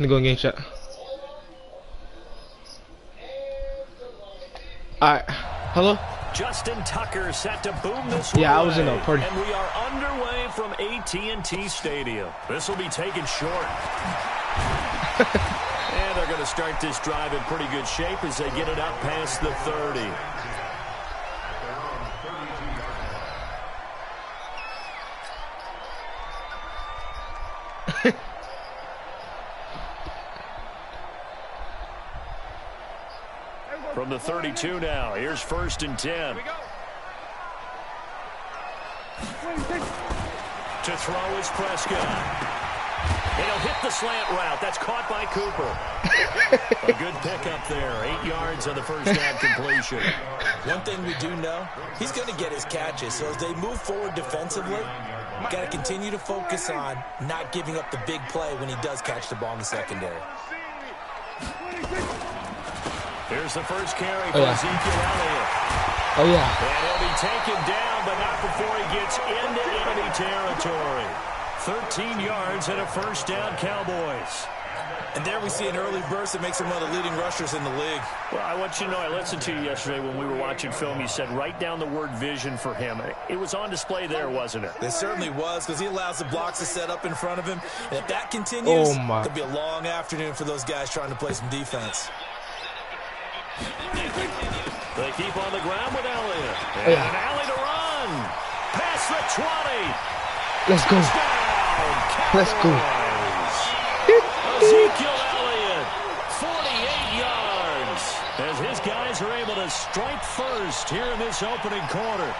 me go in game chat. Alright. Hello? Justin Tucker set to boom this way. Yeah, I was in a party. And we are underway from AT&T Stadium. This will be taken short. And they're going to start this drive in pretty good shape as they get it up past the 30. From the 32 now, here's 1st and 10. To throw is Prescott. He'll hit the slant route. That's caught by Cooper. A good pickup there. 8 yards on the first down completion. One thing we do know, he's going to get his catches. So as they move forward defensively, got to continue to focus on not giving up the big play when he does catch the ball in the secondary. Here's the first carry for Ezekiel Elliott. Oh, yeah. And he'll be taken down, but not before he gets into enemy territory. 13 yards and a first down, Cowboys. And there we see an early burst that makes him one of the leading rushers in the league. Well, I want you to know, I listened to you yesterday when we were watching film. You said write down the word vision for him. It was on display there, wasn't it? It certainly was, because he allows the blocks to set up in front of him. And if that continues, it could be a long afternoon for those guys trying to play some defense. They keep on the ground with Elliott. And an alley to run. Past the 20. Let's go. Let's go. Ezekiel Elliott, 48 yards. As his guys are able to strike first here in this opening quarter.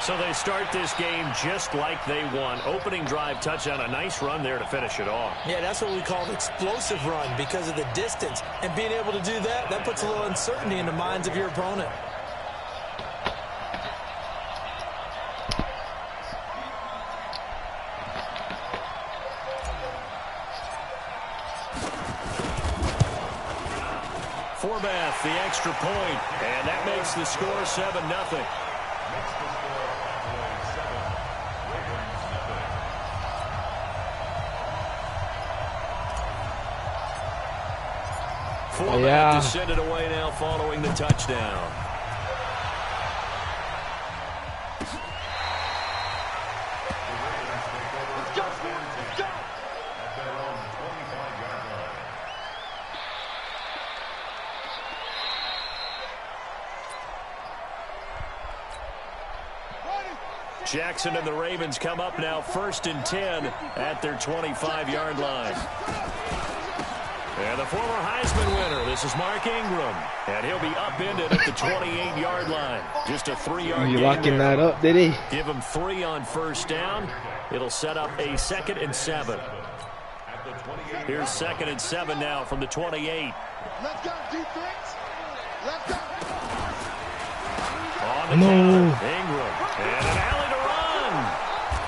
So they start this game just like they won. Opening drive touchdown, a nice run there to finish it off. Yeah, that's what we call an explosive run because of the distance. And being able to do that, that puts a little uncertainty in the minds of your opponent. Forbath, the extra point, and that makes the score 7-0. Forbath to send it away now following the touchdown. Jackson and the Ravens come up now 1st and 10 at their 25-yard line. And the former Heisman winner, this is Mark Ingram. And he'll be upended at the 28-yard line. Just a 3-yard gain. You locking that up, did he? Give him 3 on first down. It'll set up a 2nd and 7. Here's 2nd and 7 now from the 28. Let's go, defense. Let's go. On the counter, Ingram. And an alley to run.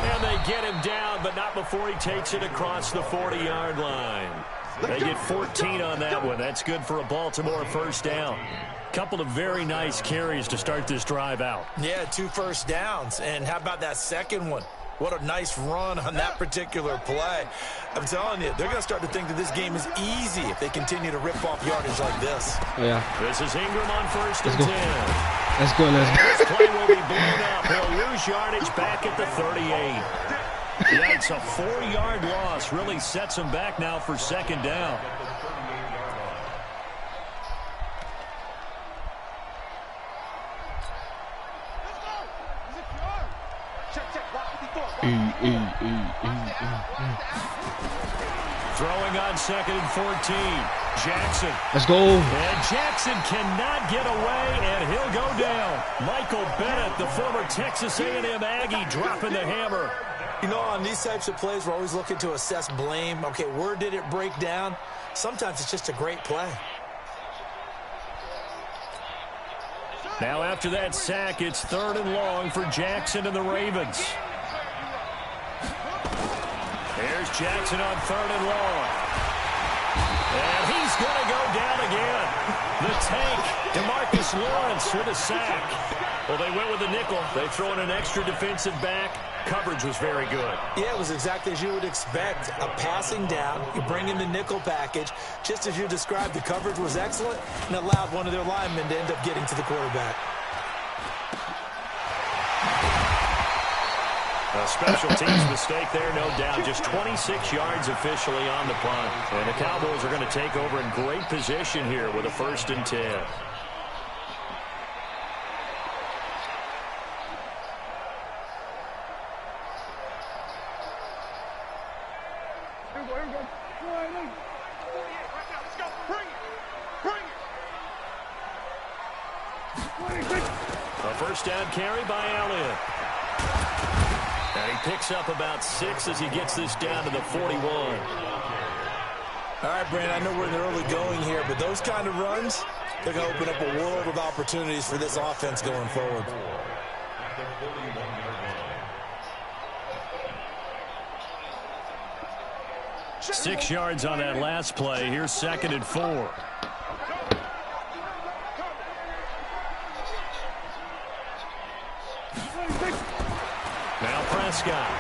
And they get him down, but not before he takes it across the 40-yard line. They get 14 on that one. That's good for a Baltimore first down. Couple of very nice carries to start this drive out. Yeah, 2 first downs. And how about that second one? What a nice run on that particular play. I'm telling you, they're going to start to think that this game is easy if they continue to rip off yardage like this. Oh, yeah. This is Ingram on 1st and 10. Let's go, let's go. This play will be blown up. He'll lose yardage back at the 38. Yeah, it's a 4-yard loss. Really sets him back now for 2nd down. Throwing on 2nd and 14. Jackson. Let's go. And Jackson cannot get away, and he'll go down. Michael Bennett, the former Texas A&M Aggie, dropping the hammer. You know, on these types of plays, we're always looking to assess blame. Okay, where did it break down? Sometimes it's just a great play. Now after that sack, it's 3rd and long for Jackson and the Ravens. Here's Jackson on 3rd and long. And he's going to go down again. The tank, DeMarcus Lawrence with a sack. Well, they went with the nickel. They throw in an extra defensive back. Coverage was very good. Yeah, it was exactly as you would expect. A passing down, you bring in the nickel package. Just as you described, the coverage was excellent and allowed one of their linemen to end up getting to the quarterback. A special teams mistake there, no doubt. Just 26 yards officially on the punt. And the Cowboys are going to take over in great position here with a 1st and 10. A 1st down carry by Elliott. And he picks up about 6 as he gets this down to the 41. All right, Brandon, I know we're in the early going here, but those kind of runs, they're going to open up a world of opportunities for this offense going forward. Six yards on that last play. Here's 2nd and 4. Now Prescott.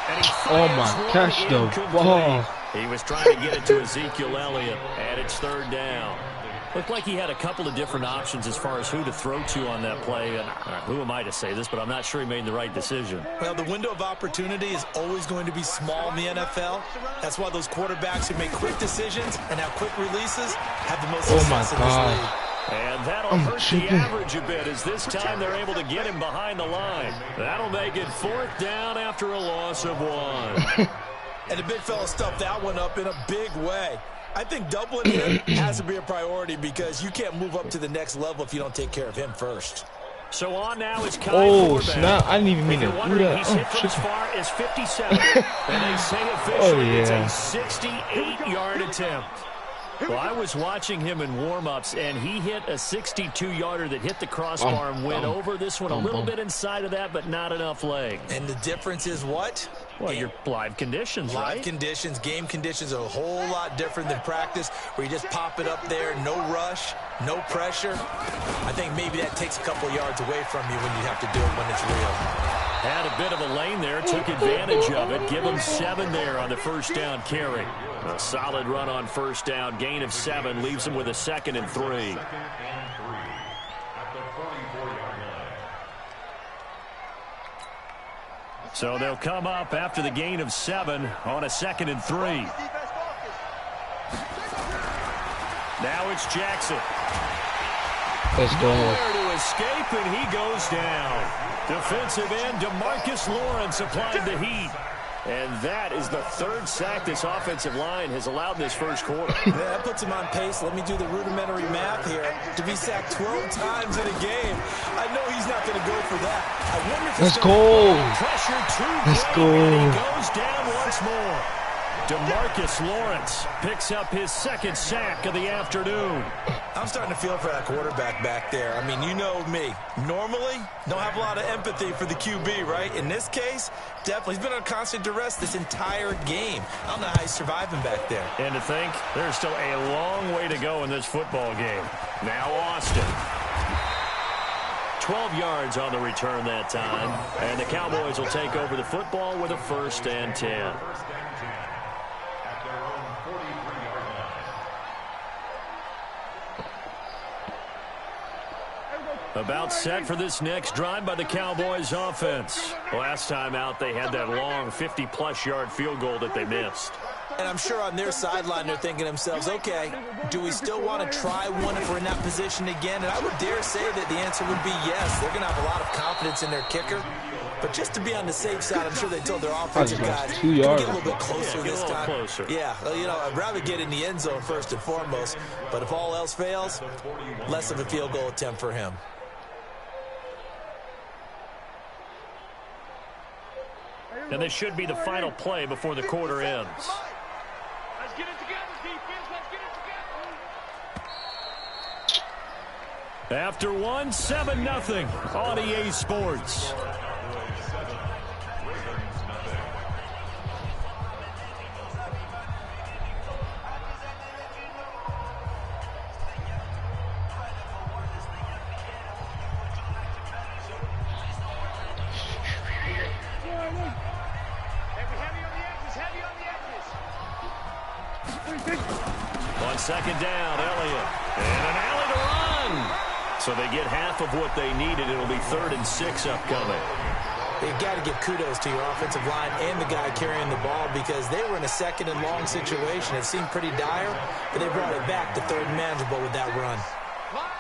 And he Oh my gosh, the ball. He was trying to get it to Ezekiel Elliott, and it's 3rd down. Looked like he had a couple of different options as far as who to throw to on that play. And who am I to say this, but I'm not sure he made the right decision. Well, the window of opportunity is always going to be small in the NFL. That's why those quarterbacks who make quick decisions and have quick releases have the most success in this league. And that'll hurt the average a bit as this time they're able to get him behind the line. That'll make it 4th down after a loss of 1. And the big fella stuffed that one up in a big way. I think doubling him has to be a priority because you can't move up to the next level if you don't take care of him first. So on now is Kai Oh, Forbath. snap. I didn't even mean to do that. He's hit from as far as 57. And they say officially it's a 68-yard attempt. Well, I was watching him in warm-ups, and he hit a 62-yarder that hit the crossbar and went over. This one a little bit inside of that, but not enough leg. And the difference is what? Well, your live conditions, right? Live conditions, game conditions are a whole lot different than practice, where you just pop it up there, no rush, no pressure. I think maybe that takes a couple yards away from you when you have to do it when it's real. Had a bit of a lane there, took advantage of it. Give him 7 there on the 1st down carry. A solid run on 1st down, gain of 7, leaves him with a 2nd and 3. So they'll come up after the gain of 7 on a 2nd and 3. Now it's Jackson. Let's go. Nowhere to escape, and he goes down. Defensive end DeMarcus Lawrence applied the heat. And that is the 3rd sack this offensive line has allowed in this 1st quarter. Yeah, that puts him on pace. Let me do the rudimentary math here. To be sacked 12 times in a game, I know he's not going to go for that. I wonder if Let's go. Pressure too Let's great, go. and he goes down once more. DeMarcus Lawrence picks up his 2nd sack of the afternoon. I'm starting to feel for that quarterback back there. I mean, you know me. Normally, don't have a lot of empathy for the QB, right? In this case, definitely. He's been under constant duress this entire game. I don't know how he's surviving back there. And to think, there's still a long way to go in this football game. Now Austin. 12 yards on the return that time. And the Cowboys will take over the football with a 1st and 10. About set for this next drive by the Cowboys offense. Last time out, they had that long 50-plus yard field goal that they missed. And I'm sure on their sideline, they're thinking to themselves, okay, do we still want to try one if we're in that position again? And I would dare say that the answer would be yes. They're going to have a lot of confidence in their kicker. But just to be on the safe side, I'm sure they told their offensive guys, 2 can we yards. get a little bit closer this time? Closer. Yeah, well, you know, I'd rather get in the end zone first and foremost. But if all else fails, less of a field goal attempt for him. And this should be the final play before the quarter ends. Let's get it together, defense. Let's get it together. After 1, 7-0 on EA Sports. On second down, Elliott. And an alley to run. So they get half of what they needed. It'll be 3rd and 6 upcoming. You've got to give kudos to your offensive line and the guy carrying the ball because they were in a 2nd and long situation. It seemed pretty dire, but they brought it back to 3rd and manageable with that run. Line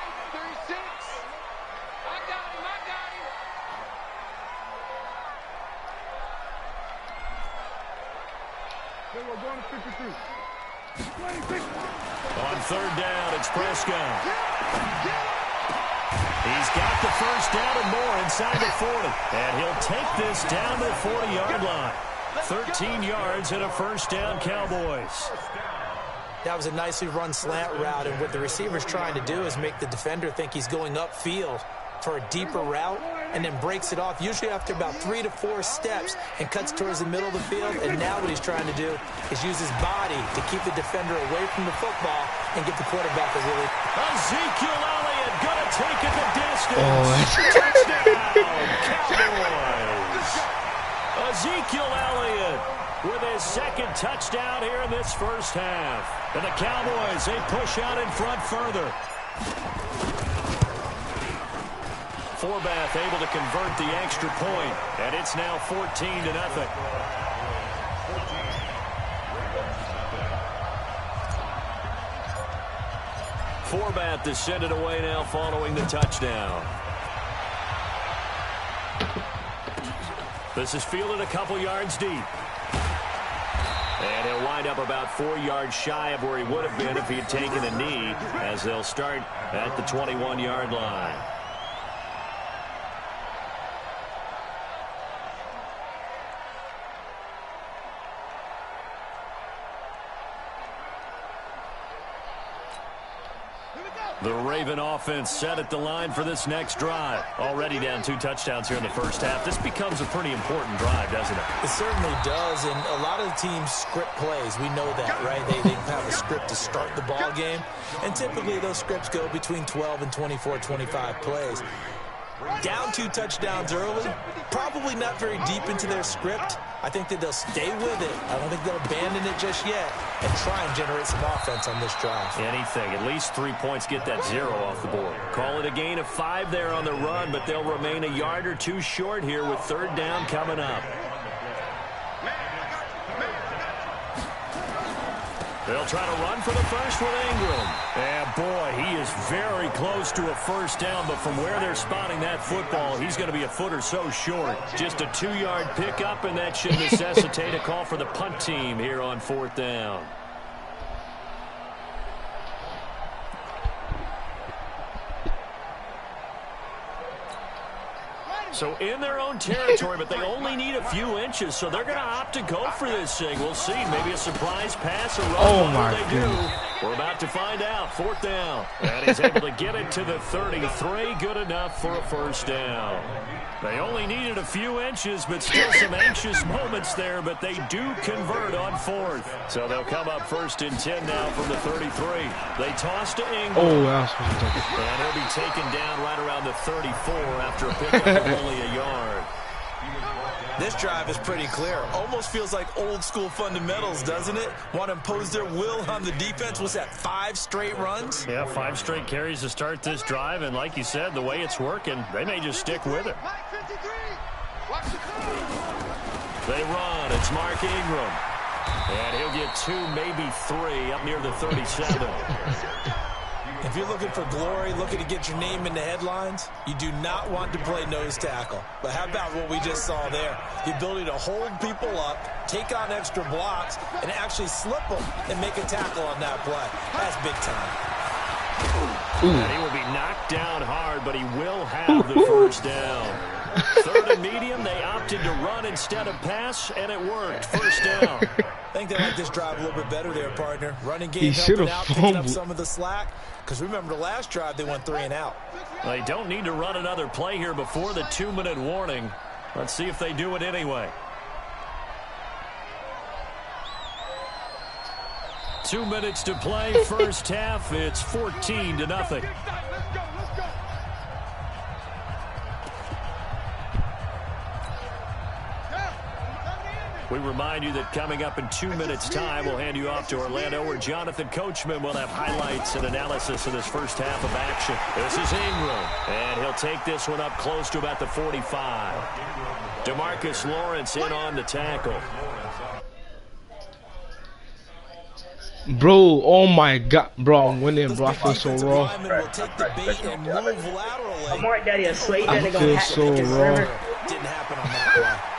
36. I got him. We're going to 53. On 3rd down, it's Prescott. He's got the first down and more inside the 40. And he'll take this down to the 40-yard line. 13 yards and a first down, Cowboys. That was a nicely run slant route, and what the receiver's trying to do is make the defender think he's going upfield for a deeper route and then breaks it off, usually after about 3 to 4 steps, and cuts towards the middle of the field. And now what he's trying to do is use his body to keep the defender away from the football and get the quarterback a really... Ezekiel Elliott gonna take it the distance. Oh. Touchdown, Cowboys. Ezekiel Elliott with his 2nd touchdown here in this first half. And the Cowboys, they push out in front further. Forbath able to convert the extra point, and it's now 14-0. Forbath is sent it away now following the touchdown. This is fielded a couple yards deep. And he'll wind up about 4 yards shy of where he would have been if he had taken a knee, as they'll start at the 21-yard line. The Raven offense set at the line for this next drive. Already down 2 touchdowns here in the first half. This becomes a pretty important drive, doesn't it? It certainly does, and a lot of the teams script plays. We know that, right? They have a script to start the ball game, and typically those scripts go between 12 and 24, 25 plays. Down 2 touchdowns early, probably not very deep into their script. I think that they'll stay with it. I don't think they'll abandon it just yet and try and generate some offense on this drive. Anything. At least 3 points, get that 0 off the board. Call it a gain of 5 there on the run, but they'll remain a yard or 2 short here with 3rd down coming up. They'll try to run for the first with Ingram. And, boy, he is very close to a first down, but from where they're spotting that football, he's going to be a foot or so short. Just a 2-yard pickup, and that should necessitate a call for the punt team here on 4th down. So in their own territory, but they only need a few inches, so they're going to opt to go for this thing. We'll see. Maybe a surprise pass or run. Oh, my they do. We're about to find out. 4th down. And he's able to get it to the 33. Good enough for a first down. They only needed a few inches, but still some anxious moments there, but they do convert on 4th. So they'll come up 1st and 10 now from the 33. They toss to Ingram. Oh, that's supposed to take it. And he'll be taken down right around the 34 after a pickup of only a yard. This drive is pretty clear. Almost feels like old school fundamentals, doesn't it? Want to impose their will on the defense. Was that 5 straight runs? Yeah, 5 straight carries to start this drive, and like you said, the way it's working, they may just stick with it. They run. It's Mark Ingram. And he'll get 2, maybe 3 up near the 37. If you're looking for glory, looking to get your name in the headlines, you do not want to play nose tackle. But how about what we just saw there? The ability to hold people up, take on extra blocks, and actually slip them and make a tackle on that play. That's big time. And he will be knocked down hard, but he will have the first down. 3rd and medium, they opted to run instead of pass, and it worked. First down. I think they like this drive a little bit better there, partner. Running game He helping out, picking up fumbled. some of the slack. Because remember, the last drive, they went 3 and out. They don't need to run another play here before the 2-minute warning. Let's see if they do it anyway. 2 minutes to play. First half, it's 14-0. We remind you that coming up in 2 minutes' time, we'll hand you off to Orlando, where Jonathan Coachman will have highlights and analysis of this first half of action. This is Ingram, and he'll take this one up close to about the 45. DeMarcus Lawrence in on the tackle. Bro, oh my God, bro, I'm winning, bro. I feel so raw. I'm Mark Daddy a sweat. I feel so raw. Didn't happen on that play.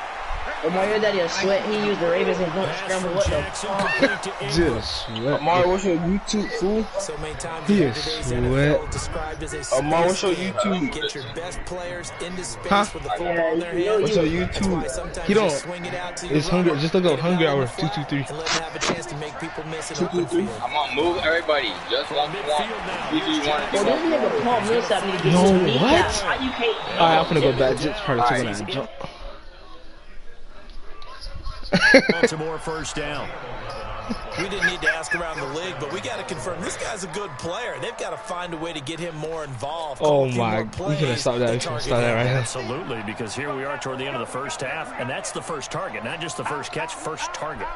Mario Daddy a sweat. He used the Ravens and don't scramble. What the fuck? Just sweat. Amar, what's your YouTube, fool? So many times He in is today's sweat. NFL described as a Amar, what's your space game. YouTube? Get your best players into space Huh? with the football in their hands. What's your That's why YouTube? sometimes He you don't. swing it out to your It's hungry. runner, Just look up get it Hungry out on Hour the flat, 223's. and let them have a chance to make people miss an open field. I'm gonna move everybody just like you want. Usually you want to Well, this nigga Paul Millsap need to get Yo, his knee what? down. How you can't? Alright, I'm finna go back. Just probably Alright. taking that jump. Baltimore first down. We didn't need to ask around the league, but we got to confirm this guy's a good player. They've got to find a way to get him more involved. Oh Call a few my, more we plays finna stop that. We and finna target stop that him. right here. Absolutely, because here we are toward the end of the first half, and that's the first target, not just the first catch, first target.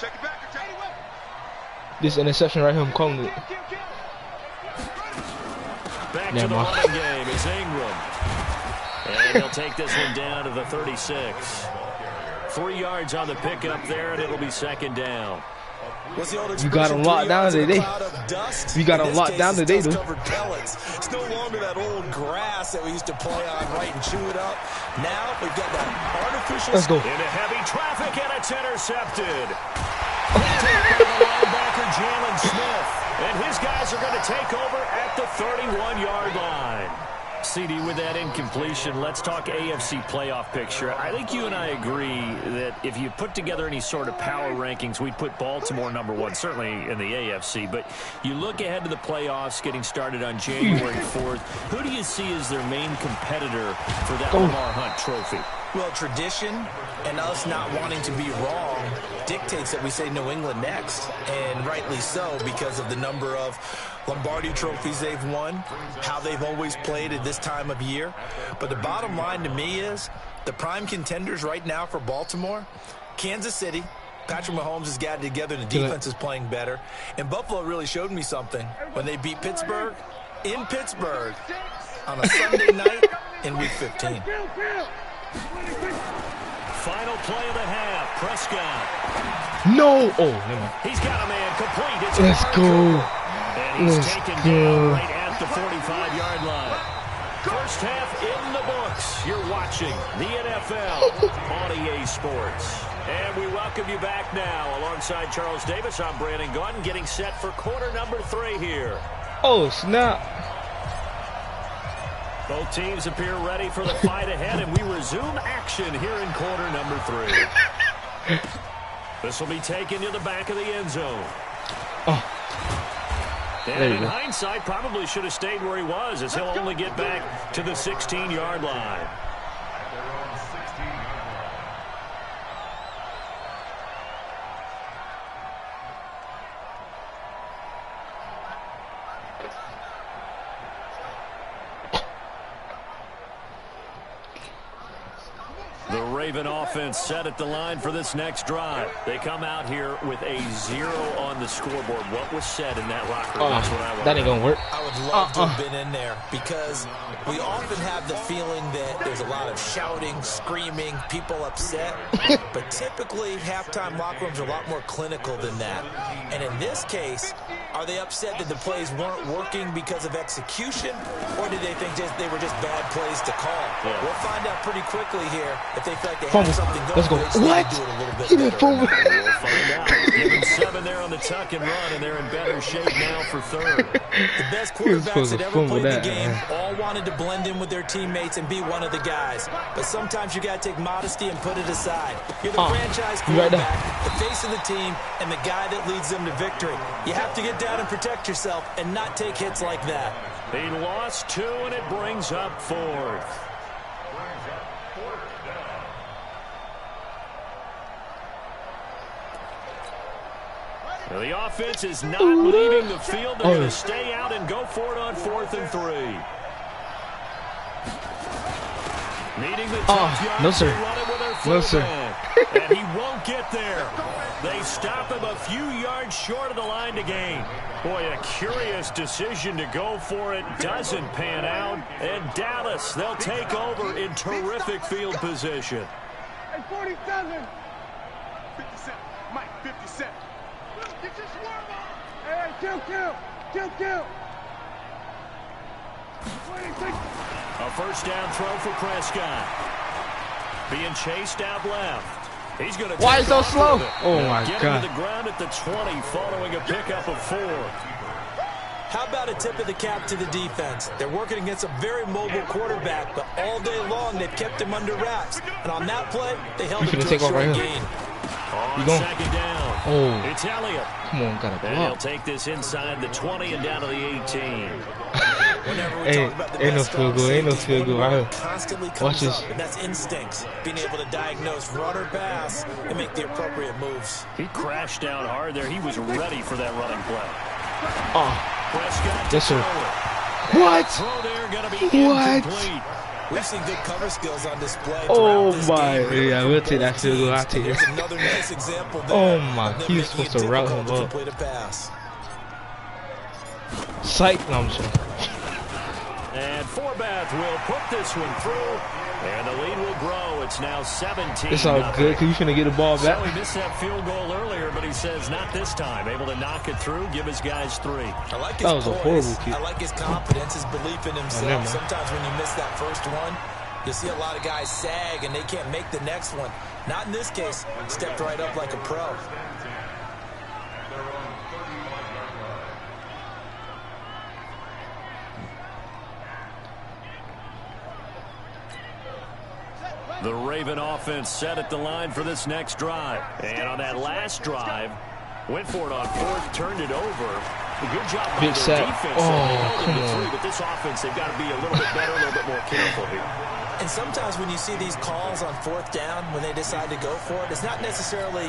Check it back. Check it back. This interception right here, I'm calling it. Back to Never the mind. running game is Ingram. And he'll take this one down to the 36. 3 yards on the pickup there, and it'll be second down. What's the old You got him locked down today. You got him locked down today, dude. It's no longer that old grass that we used to play on, right, and chew it up. Now we've got that artificial. Let's go. Into heavy traffic, and it's intercepted. Taken by the linebacker, Jalen Smith. And his guys are going to take over at the 31-yard line. CD, with that incompletion, let's talk AFC playoff picture. I think you and I agree that if you put together any sort of power rankings, we'd put Baltimore #1, certainly in the AFC. But you look ahead to the playoffs getting started on January 4th. Who do you see as their main competitor for that Lamar Hunt trophy? Well, tradition and us not wanting to be wrong dictates that we say New England next, and rightly so, because of the number of Lombardi trophies they've won, how they've always played at this time of year. But the bottom line to me is the prime contenders right now for Baltimore, Kansas City. Patrick Mahomes has got it together. The defense is playing better. And Buffalo really showed me something when they beat Pittsburgh in Pittsburgh on a Sunday night in Week 15. Final play of the half, Prescott. No! Oh, never mind. He's got a man complete. It's Let's go. And he's Let's taken go. down right at the 45-yard line. First half in the books. You're watching the NFL on EA Sports. And we welcome you back now. Alongside Charles Davis, I'm Brandon Gunn, getting set for quarter number 3 here. Oh, snap. Both teams appear ready for the fight ahead, and we resume action here in quarter number 3. This will be taken to the back of the end zone. Oh. And There you in go. hindsight, probably should have stayed where he was, as he'll only get back to the 16-yard line. The Raven offense set at the line for this next drive. They come out here with a 0 on the scoreboard. What was said in that locker room? That's what I want. That ain't gonna work. I would love to have been in there, because we often have the feeling that there's a lot of shouting, screaming, people upset. But typically, halftime locker rooms are a lot more clinical than that. And in this case, are they upset that the plays weren't working because of execution, or did they think they were just bad plays to call? Yeah. We'll find out pretty quickly here if they feel like they Fumble. have something going. Let's go. They just need to What? do it a little bit He didn't better. fumble. We'll find out. Give him 7 there on the tuck and run, and they're in better shape now for 3rd. The best He was quarterbacks supposed to that ever fumble played the that, game man. all wanted to blend in with their teammates and be one of the guys. But sometimes you got to take modesty and put it aside. You're the franchise you right there. quarterback, the face of the team, and the guy that leads them to victory. You have to get down and protect yourself and not take hits like that. He lost 2, and it brings up 4th. Now, the offense is not leaving the field. They're going to stay out and go for it on 4th and 3. Needing the tough yards no sir. to run it with their No sir. fullback. And he won't get there. They stop him a few yards short of the line to gain. Boy, a curious decision to go for it. Doesn't pan out. And Dallas, they'll take over in terrific field position. Hey, 47. 57. Mike, 57. Get your swerve on. Hey, kill. A first down throw for Prescott. Being chased out left. He's going to. Why so slow? Oh my Get God. him to the ground at the 20 following a pickup of 4. How about a tip of the cap to the defense? They're working against a very mobile quarterback, but all day long they've kept him under wraps. And on that play, they held him to a short gain. On going? second down, Oh. it's Elliott. Come on, gotta And he'll block. take this inside the 20 and down to the 18. Whenever we Hey, talk about the ain't no best field goal, ain't no safeties, field goal one right word here. constantly Watch comes this. up, and that's instincts. Being able to diagnose run or pass and make the appropriate moves. He crashed down hard there. He was ready for that running play. Oh, Prescott. yes sir. Throw What? there gonna be What? incomplete. We've seen good cover skills on display. Oh throughout this my, game. yeah, we'll take that field goal. I'll take There's it. another nice example there. Oh my, of them he was making supposed it to route difficult him to up. complete a pass. Psych, no, I'm just And Forbath will put this one through, and the lead will grow. It's now 17. It's all good because you finna get the ball So back. he missed that field goal earlier, but he says not this time. Able to knock it through, give his guys 3. I like his That was a poise. horrible kick. I like his confidence, his belief in never himself. mind. Sometimes when you miss that first one, you see a lot of guys sag and they can't make the next one. Not in this case. Stepped right up like a pro. The Raven offense set at the line for this next drive. And on that last drive, went for it on 4th, turned it over. A good job by Big their sack. defense. Oh, They held come them to on. 3, but this offense, they've got to be a little bit better, a little bit more careful here. And sometimes when you see these calls on 4th down, when they decide to go for it, it's not necessarily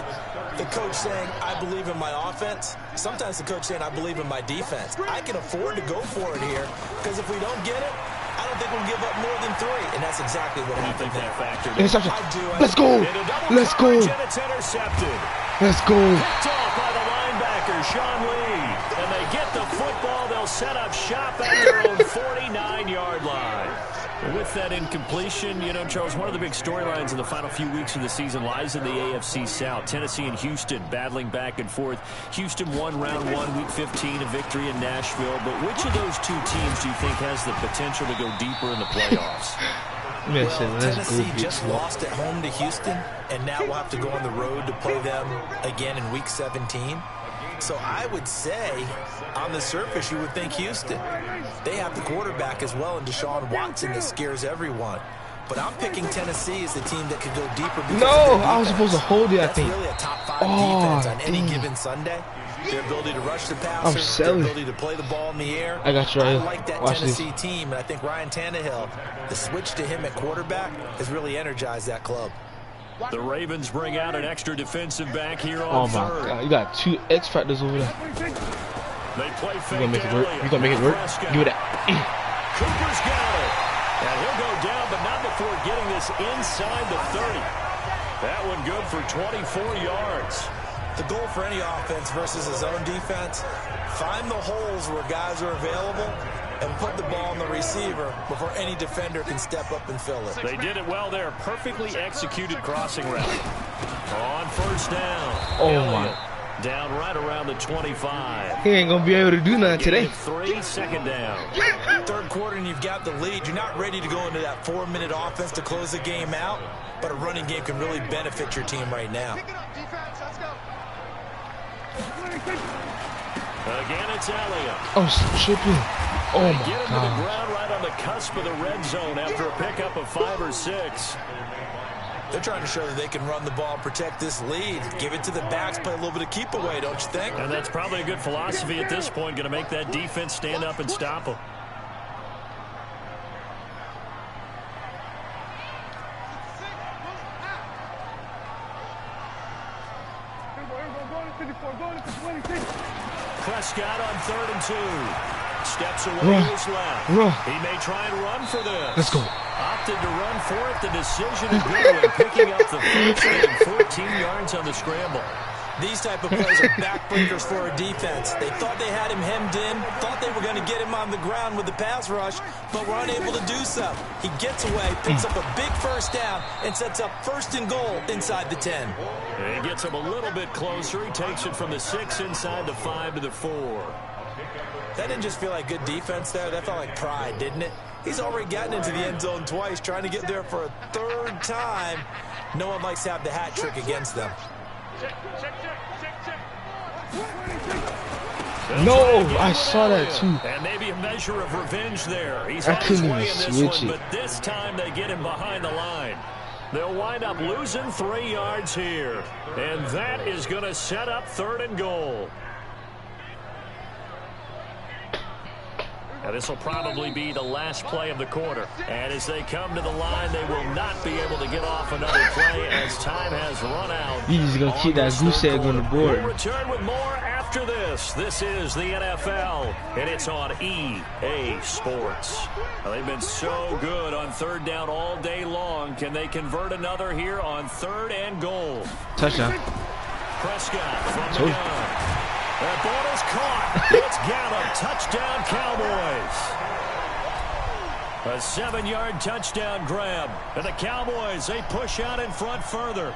the coach saying, I believe in my offense. Sometimes the coach saying, I believe in my defense. I can afford to go for it here because if we don't get it, I don't think we'll give up more than 3. And that's exactly what I happened think that there. factored in. Interception. I do. Let's go. Into double Let's go. coverage, and it's intercepted. Let's go. Picked off by the linebacker, Sean Lee. And they get the football. They'll set up shop at their own 49-yard line. With that incompletion, you know, Charles, one of the big storylines in the final few weeks of the season lies in the AFC South. Tennessee and Houston battling back and forth. Houston won round 1, week 15, a victory in Nashville. But which of those two teams do you think has the potential to go deeper in the playoffs? Listen, Well, let's Tennessee go, big just slow. lost at home to Houston, and now we'll have to go on the road to play them again in week 17. So I would say, on the surface, you would think Houston. They have the quarterback as well, and Deshaun Watson that scares everyone. But I'm picking Tennessee as the team that could go deeper. because No, of their I was supposed to hold it, I That's think. really a top 5 Oh, defense on any damn. given Sunday. Their ability to rush the I'm passer, their selling. ability to play the ball in the air. I got you right I here. like that Watch this. Tennessee team, and I think Ryan Tannehill, the switch to him at quarterback, has really energized that club. The Ravens bring out an extra defensive back here Oh on my 3rd. God, you got 2 X factors over there. They play You fake gonna make it to work? Elliott. You gonna make it work? Prescott. Give it that. Cooper's got it. And he'll go down, but not before getting this inside the 30. That one good for 24 yards. The goal for any offense versus his own defense, find the holes where guys are available and put the ball on the receiver before any defender can step up and fill it. They did it well there. Perfectly executed crossing route. On 1st down. Oh, Elliott my. Down right around the 25. He ain't gonna be able to do nothing Gain today. of 3, second down. 3rd quarter and you've got the lead. You're not ready to go into that 4-minute offense to close the game out, but a running game can really benefit your team right now. Pick it up, defense. Let's go. Again, it's Elliott. I'm tripping. Oh Get my him to the God. ground right on the cusp of the red zone after a pickup of 5 or 6. They're trying to show that they can run the ball and protect this lead. Give it to the backs, play a little bit of keep away, don't you think? And that's probably a good philosophy at this point. Going to make that defense stand up and stop them. Prescott on 3rd and 2. Steps away to his left. He may try and run for this. Let's go. Opted to run for it. The decision is good when picking up the first and 14 yards on the scramble. These type of plays are backbreakers for a defense. They thought they had him hemmed in, thought they were going to get him on the ground with the pass rush, but were unable to do so. He gets away, picks up a big first down, and sets up 1st and goal inside the 10. And he gets him a little bit closer. He takes it from the 6 inside the 5 to the 4. That didn't just feel like good defense there. That felt like pride, didn't it? He's already gotten into the end zone twice, trying to get there for a 3rd time. No one likes to have the hat trick against them. No, I saw that too. And maybe a measure of revenge there. He's I on his couldn't way even in this switch one, it. but this time they get him behind the line. They'll wind up losing 3 yards here. And that is going to set up 3rd and goal. Now this will probably be the last play of the quarter. And as they come to the line, they will not be able to get off another play as time has run out. He's going to keep that goose egg on the board. We'll return with more after this. This is the NFL, and it's on EA Sports. Now, they've been so good on 3rd down all day long. Can they convert another here on 3rd and goal? Touchdown. Prescott from the gun. That ball is caught. It's Gallup. Touchdown, Cowboys. A 7-yard touchdown grab. And the Cowboys, they push out in front further.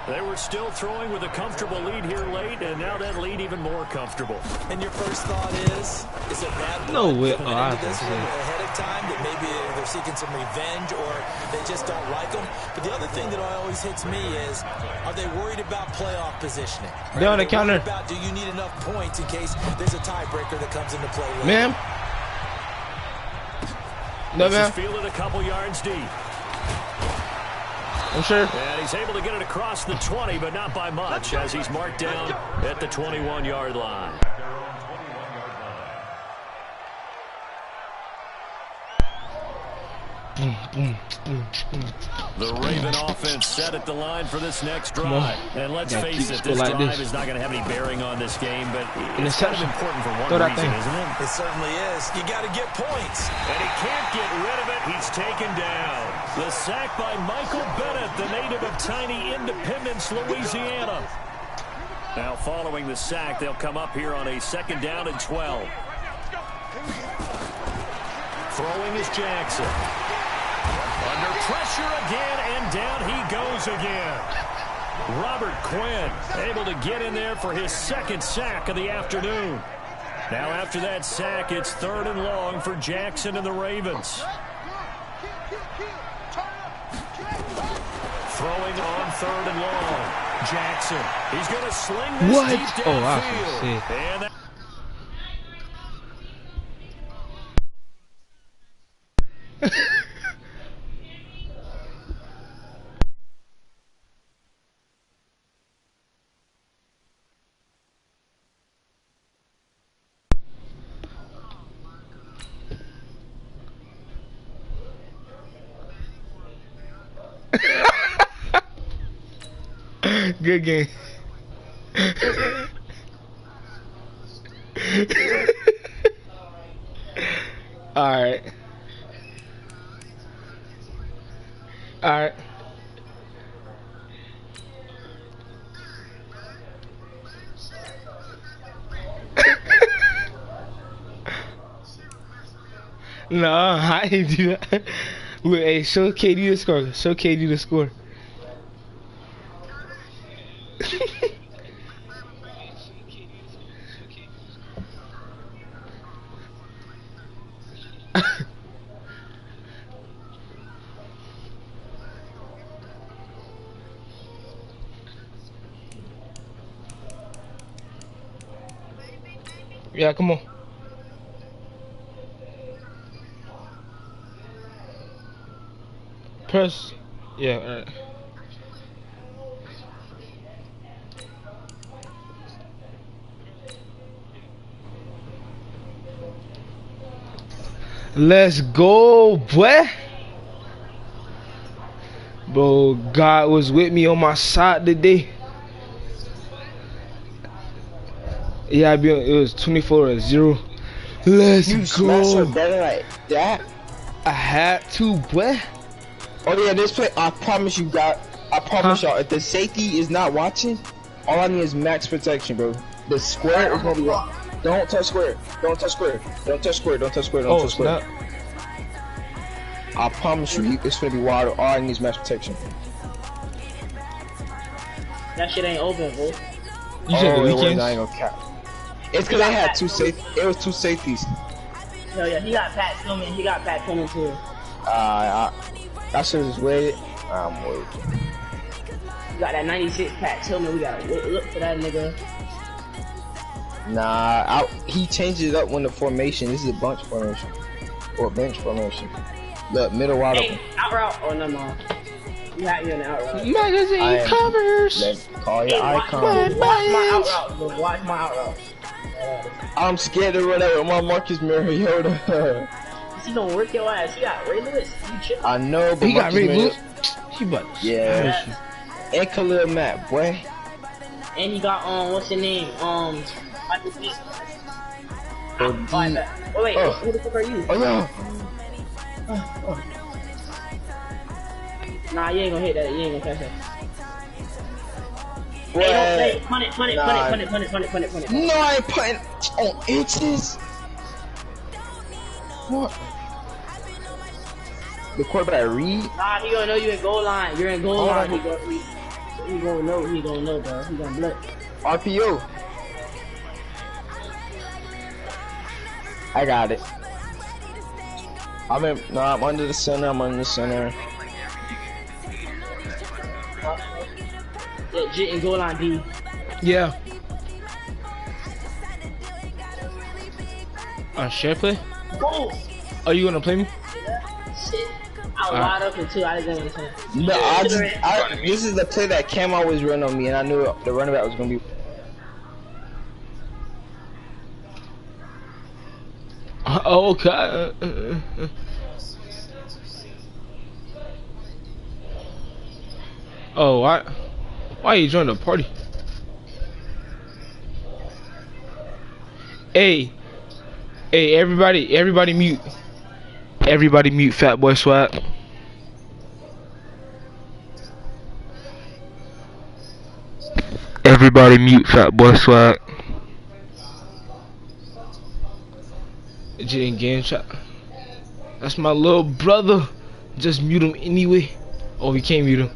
They were still throwing with a comfortable lead here late, and now that lead even more comfortable. And your first thought is it bad blood No way. coming into this one ahead of time, that maybe they're seeking some revenge or they just don't like them? But the other thing that always hits me is, are they worried about playoff positioning? They're on the counter. About, do you need enough points in case there's a tiebreaker that comes into play later? Ma'am? No, ma'am. Feel it a couple yards deep. I'm sure. And he's able to get it across the 20, but not by much, as he's marked down at the 21-yard line. The Raven offense set at the line for this next drive. And let's face it, this drive is not going to have any bearing on this game, but it's kind of important for one reason, isn't it? It certainly is. You got to get points. And he can't get rid of it. He's taken down. The sack by Michael Bennett, the native of tiny Independence, Louisiana. Now following the sack, they'll come up here on a 2nd down and 12. Throwing is Jackson. Under pressure again, and down he goes again. Robert Quinn able to get in there for his 2nd sack of the afternoon. Now after that sack, it's 3rd and long for Jackson and the Ravens. Throwing on 3rd and long. Jackson. He's going to sling this deep downfield. And that Good game. All right. All right. No, I didn't do that. Look, hey, show KD the score. Show KD the score. Yeah, come on. Press. Yeah, alright. Let's go, boy. Bro, God was with me on my side today. Yeah, it was 24-0. Let's You smash her go. better like that? I had to, boy. Oh yeah, this play. I promise you, God. I promise y'all. If the safety is not watching, all I need is max protection, bro. The square is gonna be wrong. Don't touch square. Don't touch square. Don't touch square. Don't touch square. Don't Oh, touch square. snap. I promise you, it's gonna be wide. All I need is max protection. That shit ain't open, bro. You said the it was, weekends? I ain't gonna cap. It's cause I had two safe. It was two safeties. Hell yeah, he got Pat Tillman. He got Pat Tillman too. I should have just waited. I'm waiting. We got that 96 Pat Tillman. We gotta look for that nigga. Nah, he changed it up when the formation. This is a bunch formation or bench formation. Look, middle wide open. Hey, out route. Oh no, no. You out here in the out route. Magazine covers. Let's call your icon. Watch my out route, bro. Watch my out route. I'm scared to run out with my Marcus Mariota. He gonna work your ass. He got Ray Lewis. You chill. I know, but He got Marcus Ray Mariota- Lewis. He about to Yeah. smash And Khalil Mack, boy. And he got what's his name? Michael Pitt. Oh, Wait, Oh. who the fuck are you? Oh no. Nah, you ain't gonna hit that. You ain't gonna catch that. Boy. Hey, don't say punt it. Nah. No, I ain't putting on inches. What? The quarterback read? Nah, he gonna know you in goal line. You're in goal Oh, line. my- He gonna know, bro. He gonna blitz. RPO. I got it. I'm under the center. I'm under the center. Yeah, Jit and goal line D. Yeah. Share play? Goal. Are you gonna play me? Shit. I was wide open too. I didn't understand. No, this is the play that Cam always run on me, and I knew the running back was gonna be. Okay. Oh, why you join the party? Hey, everybody mute. Everybody mute, Fat Boy Swag. Everybody mute, Fat Boy Swag. Getting game chat. That's my little brother. Just mute him anyway. Oh, we can't mute him.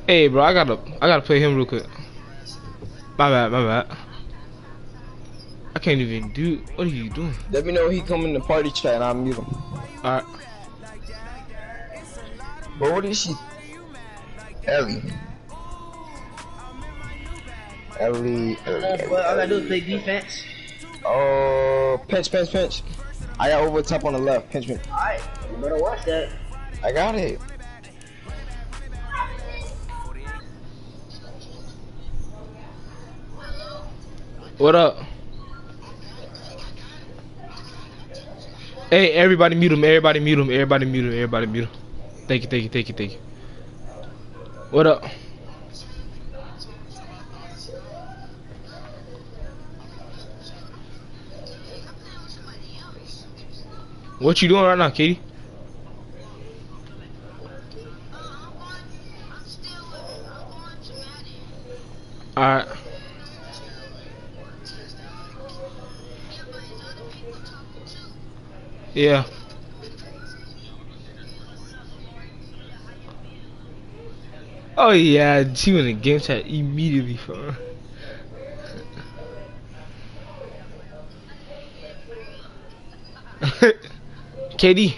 Hey, bro, I gotta play him real quick. My bad. I can't even do. What are you doing? Let me know when he come in the party chat, and I'll mute him. All right. But what is she? Ellie. What all I do is play defense. Oh, pinch. I got over the top on the left. Pinch. Alright, you better watch that. I got it. What up? Hey, everybody mute him. Everybody mute him. Thank you. What up? What you doing right now, Katie? Alright. Yeah. Oh yeah, she went in game chat immediately for her. KD.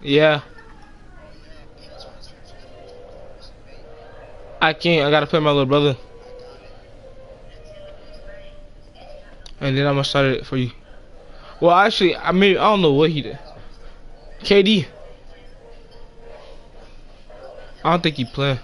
Yeah. I can't. I gotta play my little brother. And then I'm gonna start it for you. Well, actually, I don't know what he did. KD. I don't think he playing.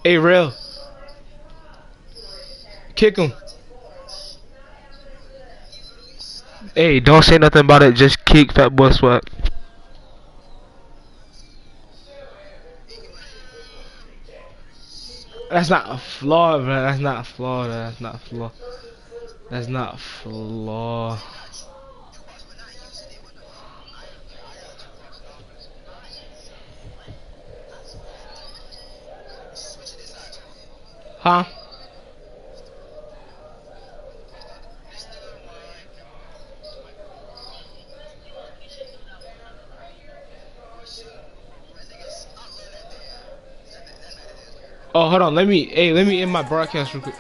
Hey, real. Kick him. Hey, don't say nothing about it. Just kick Fat Boy Swag. That's not a flaw, man. That's not a flaw. That's not a flaw. That's not a flaw. Huh? Oh, hold on. Let me end my broadcast real quick.